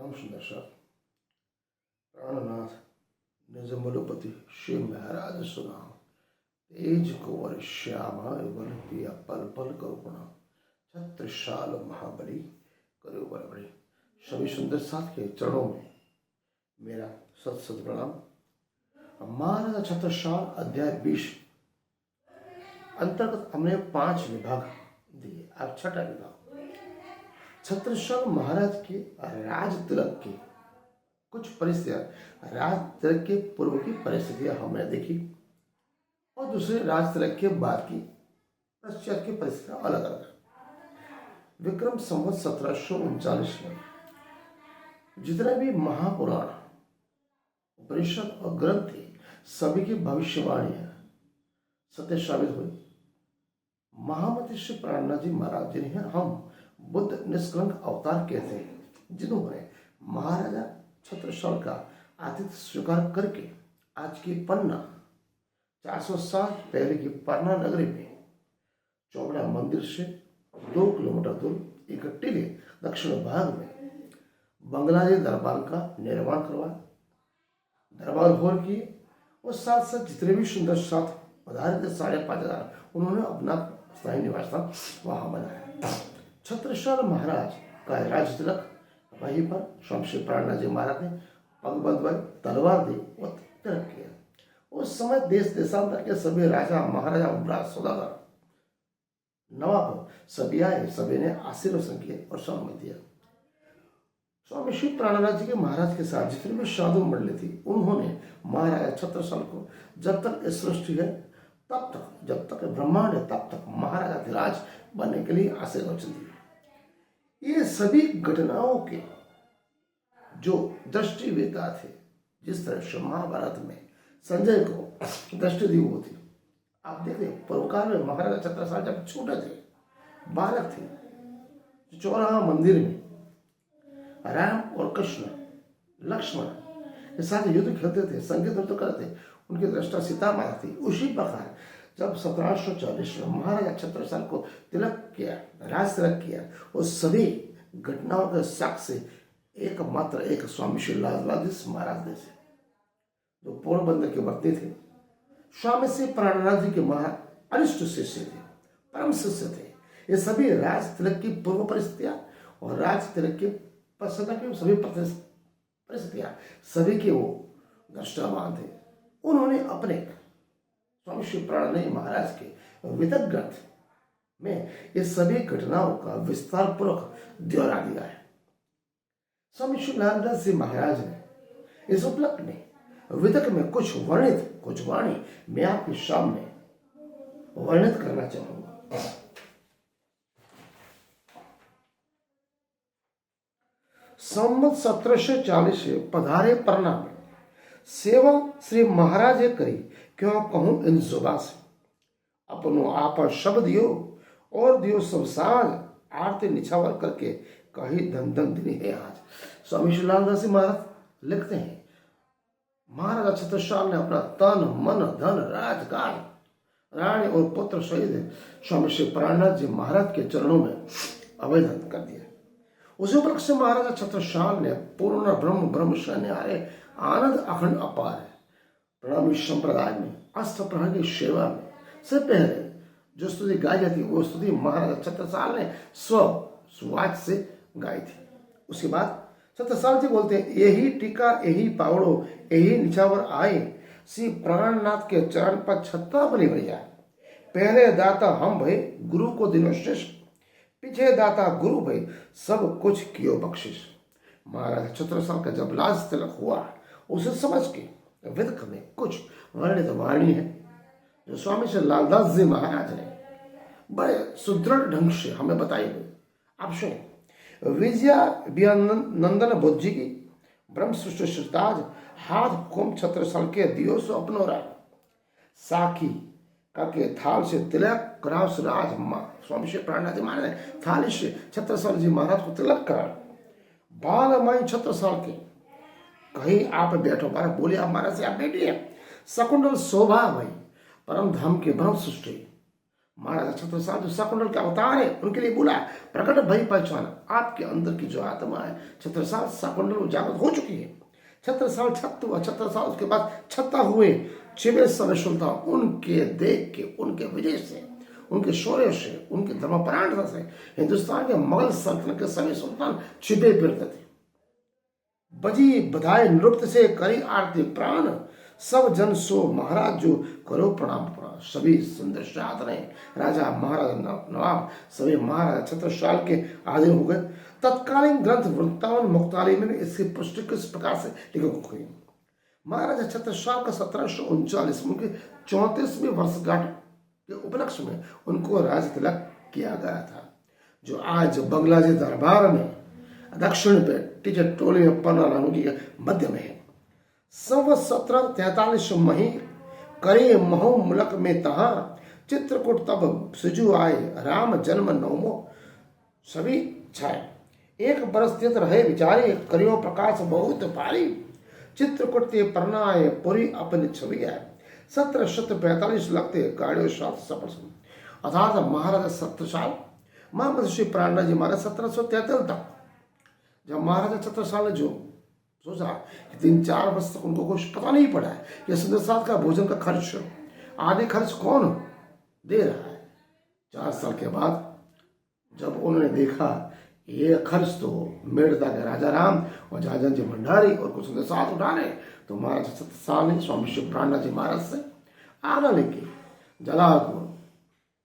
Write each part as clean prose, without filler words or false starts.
परम सुंदर सा प्राणनाथ निजमलुपति श्री महाराज सुना तेज कुंवर श्यामा युगल पिया पल पल करुणा छत्रशाल महाबली करो बड़बड़ी। सभी सुंदर साथ के चरणों में मेरा सत सत प्रणाम। महाराजा छत्रशाल अध्याय 20 अंतर्गत हमने 5 विभाग दिए। अब छठा विभाग छत्रशाल महाराज के राज तिलक की कुछ परिस्थितियां, राज तिलक के पूर्व की परिस्थितियां हमने देखी और दूसरे राज तिलक के बाद की पश्चात की परिस्थितियां अलग अलग। विक्रम संवत 1739 में जितने भी महापुराण उपनिषद और ग्रंथ थे सभी की भविष्यवाणियां सत्य साबित हुई। महामती श्री प्राणनाथ जी महाराज जिन्हें हम बुद्ध निष्कलंक अवतार कहते हैं, जिन्होंने महाराजा छत्रसाल का आतिथ्य स्वीकार करके आज की पन्ना 400 साल पहले की पन्ना नगरी में चौबड़ा मंदिर से 2 किलोमीटर दूर एक टीले दक्षिण भाग में बंगलादेश दरबार का निर्माण करवाया, दरबार भोर किए और साथ साथ जितने भी सुंदर साथ पधारे थे 5,500 उन्होंने अपना स्थायी निवास स्थान वहां बनाया। छत्रसाल महाराज का राज तिलक वहीं पर स्वामी श्री प्राणनाथ जी महाराज ने पग बंधवाई, तलवार दी और तिलक किया। उस समय देश देशांतर के सभी राजा महाराजा उपराज सौदागर नवाब सभी आए, सभी ने आशीर्वचन किए और सम्मान दिया। स्वामी श्री प्राणनाथ जी के महाराज के साथ जितने भी साधु मंडली थी उन्होंने महाराजा छत्रसाल को जब तक सृष्टि है तब तक, जब तक ब्रह्मांड है तब तक महाराजाधिराज बनने के लिए आशीर्वचन दिए। ये सभी घटनाओं के जो दृष्टिवेता थे, जिस तरह से महाभारत में संजय को दृष्टि दी वो थी। आप देखिए पूर्व काल में महाराजा छत्रसाल जब छोटे थे, बालक थे, चौराहा मंदिर में राम और कृष्ण लक्ष्मण के साथ युद्ध खेलते थे, संगीत नृत्य करते थे, उनकी दृष्टा सीता माता थी। उसी प्रकार जब 1740 में महाराजा छत्रसाल को तिलक किया, राज तिलक किया, उस सभी घटनाओं के साक्ष्य एकमात्र एक स्वामी श्री लालदास महाराज ने से, जो पोरबंदर के वर्ती थे, स्वामी श्री प्राणनाथ जी के अनिष्ट शिष्य थे, परम शिष्य थे। ये सभी राज तिलक की पूर्व परिस्थितियां और राज तिलक की पश्चात की सभी परिस्थितियां सभी के वो दृष्टावान थे। उन्होंने अपने स्वामी श्री प्राणनाथ महाराज के वितक ग्रंथ में ये सभी घटनाओं का विस्तार पूर्वक ब्यौरा दिया है। स्वामी श्री लालदास जी महाराज ने इस उपलक्ष्य में वितक में कुछ वर्णित, कुछ वाणी मैं आपके सामने वर्णित करना चाहूंगा। संवत 1740 पधारे परना में सेवा श्री महाराज करी, क्यों कहूं इन जुबा से, अपनो आप शब्द दियो और दियो सब साज, आरती निछावर करके कही धन धन दिन है आज। स्वामी श्री लालदास महाराज लिखते हैं, महाराजा छत्रसाल ने अपना तन मन धन राजकाज रानी और पुत्र सहित स्वामी श्री प्राणनाथ जी महाराज के चरणों में आवेदन कर दिया। उसी उपलक्ष्य से महाराजा छत्रसाल ने पूर्ण ब्रह्म शरण्यारे आनंद अखंड अपार है प्रणामी संप्रदाय में अष्टप्रहर की सेवा में से पहले जो स्तुति गाई जाती वो स्तुति महाराजा छत्रसाल ने स्ववाच से गाई थी। उसके बाद छत्रसाल जी बोलते हैं, यही टीका यही पावड़ो यही निछावर आए, श्री प्राणनाथ के चरण पर छत्ता बनी बढ़ जाए। पहले दाता हम भय गुरु को दिनो श्रेष्ठ, पीछे दाता गुरु भय सब कुछ कियो बख्शिश। महाराजा छत्रसाल का जब लाज तिलक हुआ उसे समझ के विदक में कुछ वर्णित वाणी है जो स्वामी श्री लालदास जी महाराज ने बड़े सुदृढ़ ढंग से हमें बताई हुई। आप सुनिए, विजया नंदन बुद्ध जी की ब्रह्म सृष्टि श्रीताज हाथ कुम छत्रसाल के दियो सो अपनो राय, साखी करके थाल से तिलक कराव राज स्वामी श्री प्राणनाथ जी महाराज ने थाली से छत्रसाल जी महाराज को तिलक करा। बाल माई छत्रसाल के कहीं आप बैठो, महाराज बोले आप महाराज से आप बैठिए। सकुंडल शोभा भाई परम धाम के ब्रह्म सृष्टि महाराजा छत्रसाल जो सकुंडल के अवतार है उनके लिए बोला, प्रकट भई पहचान, आपके अंदर की जो आत्मा है छत्रसाल सकुंडल उजागर हो चुकी है। छत्रसाल छत्र हुआ, छत्रसाल उसके बाद छत्ता हुए, छिबे समय सुल्तान उनके देख के, उनके विजय से, उनके शौर्य से, उनके धर्मपरायणता से हिंदुस्तान के मुगल सल्तनत के सभी सुल्तान छिपे फिरते थे। बजी बधाई नृत्य से करी आरती प्राण, सब जन सो महाराज जो करो प्रणाम प्रणाम। सभी सुंदर शाद राजा महाराजा नवाब सभी महाराजा छत्रसाल के आधीन हो गए। तत्कालीन ग्रंथ वृत्तावन मुक्ताली में इसकी पुष्टि किस प्रकार से लिखी हुई। महाराजा छत्रसाल का 1739 उनके 34वीं वर्षगांठ के उपलक्ष्य में उनको राज तिलक किया गया था, जो आज बंगलादेश दरबार में दक्षिण पे टीचर टोली में पन्ना रानूकी के मध्य में है। संवत 1743 मही करे महु मुलक में तहा, चित्रकूट तब सिजु आए राम जन्म नवमो सभी छाए। एक बरस तित रहे विचारे, करियो प्रकाश बहुत पारी, चित्रकूट ते परनाए पुरी अपनी छवि आए। 1745 लगते गाड़ियों साथ सफर सुन। अर्थात महाराजा छत्रसाल मोहम्मद श्री प्राणनाथ जी महाराज 1773 तक, जब महाराजा छत्रसाल ने जो सोचा कि 3-4 वर्ष तक उनको कुछ पता नहीं पड़ा है कि सुंदरसाल का भोजन का खर्च, आधे खर्च कौन दे रहा है। 4 साल के बाद जब उन्होंने देखा ये खर्च तो मेड़ता के राजा राम और जाजन जी भंडारी और कुछ उनके साथ उठा रहे, तो महाराजा छत्रसाल ने स्वामी श्री प्राणनाथ जी महाराज से आना लेके जलालपुर,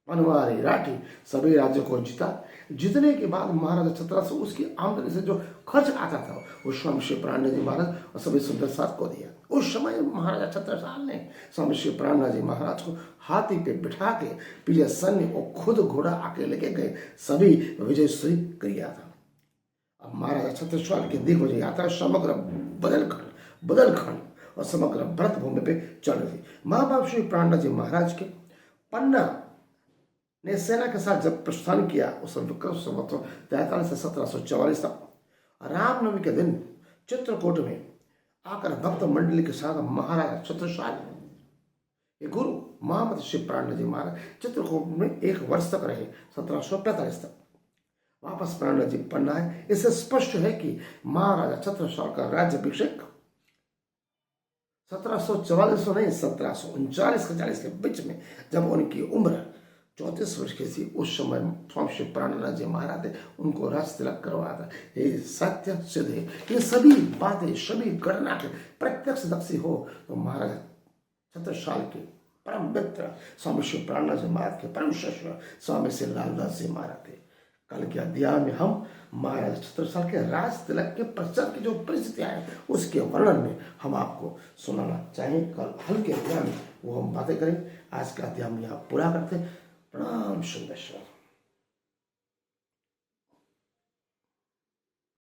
पनवारी, राठी सभी राज्यों को जीता। जीतने के बाद महाराजा छत्रसाल उसकी आमदनी से जो खर्च आता था वो स्वामी श्री प्राणनाथ जी महाराज और सभी सुंदर साथ को दिया। उस समय महाराजा छत्रसाल ने स्वामी श्री प्राणनाथ जी महाराज को हाथी पे बिठा के पीछे सैन्य और खुद घोड़ा आके लेके गए, सभी विजयश्री क्रिया था। अब महाराजा छत्रसाल की दिग्विजय यात्रा समग्र बदलखंड और समग्र भरत भूमि पे चल रही थी। महाबाप श्री प्राणनाथ जी महाराज के पन्ना ने सेना के साथ जब प्रस्थान किया उस विक्रम संवत 43 से 1744 तक, रामनवमी के दिन चित्रकूट में आकर भक्त मंडली के साथ महाराजा छत्रसाल के गुरु मोहम्मद श्री प्राणनाथ जी महाराज चित्रकूट में 1 वर्ष तक रहे, 1745 तक वापस प्राणनाथ जी पन्ना है। इससे स्पष्ट है कि महाराजा छत्रसाल का राज्याभिषेक 1744 नहीं 1739 के 40 के बीच में, जब उनकी उम्र 34 वर्ष की थी, उस समय स्वामी श्री प्राणनाथ जी महाराज ने उनको राज तिलक करवाया था। ये सत्य सिद्ध है। ये सभी बातें, सभी घटना के प्रत्यक्षदर्शी हो तो महाराज छत्रसाल के परम मित्र स्वामी श्री प्राणनाथ जी महाराज के परम शिष्य स्वामी श्री लालदास जी महाराज थे। कल के अध्याय में हम महाराज छत्रसाल के राज तिलक के पश्चात की जो परिस्थितियां हैं उसके वर्णन में हम आपको सुनाना चाहें। कल हल्के अध्याय में वो हम बातें करें। आज का अध्याय हम यहाँ पूरा करते हैं।